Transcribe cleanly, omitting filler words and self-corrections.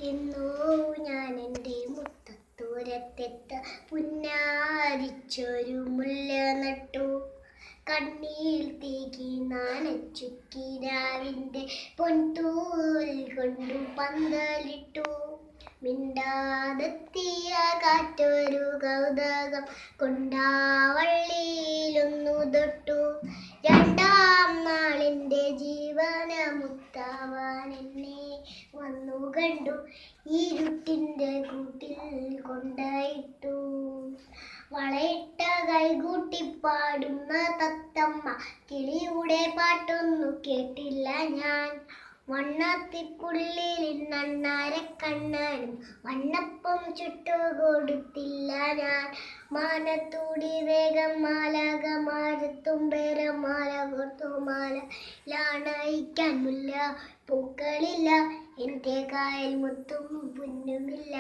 എന്നോ ഞാൻ എൻ്റെ മുറ്റത്തോരത്തെത്ത പുന്നാരിച്ചൊരു മുല്ല നട്ടു. കണ്ണീർ തേക്കി നനച്ചു കിനാവിൻ്റെ പൊൻതൂൽ കൊണ്ടു പന്തലിട്ടു. മിണ്ടാതെത്തിയ കാറ്റൊരു കൗതുകം കൊണ്ടാവള്ളിയിലൊന്നു തൊട്ടു. രണ്ടാം നാളിൻ്റെ ജീവനമുത്താവാൻ എന്നെ വന്നു കണ്ടു. ഇരുട്ടിൻ്റെ കൂട്ടിൽ കൊണ്ടയിട്ടു. വളയിട്ട കൈകൂട്ടിപ്പാടുന്ന തത്തമ്മ കിളിയുടെ പാട്ടൊന്നു കേട്ടില്ല ഞാൻ. വണ്ണത്തിക്കുള്ളിൽ നണ്ണാരക്കണ്ണനും വണ്ണപ്പം ചുട്ടുകൊടുത്തില്ല ഞാൻ. മാനത്തൂടി വേഗം മാലാകമാരത്തുമ്പേരമാല കോർത്തുമാല ലാണയിക്കാൻ മുല്ല പൂക്കളില്ല. എൻ്റെ കായൽ മുത്തും പൊന്നുമില്ല.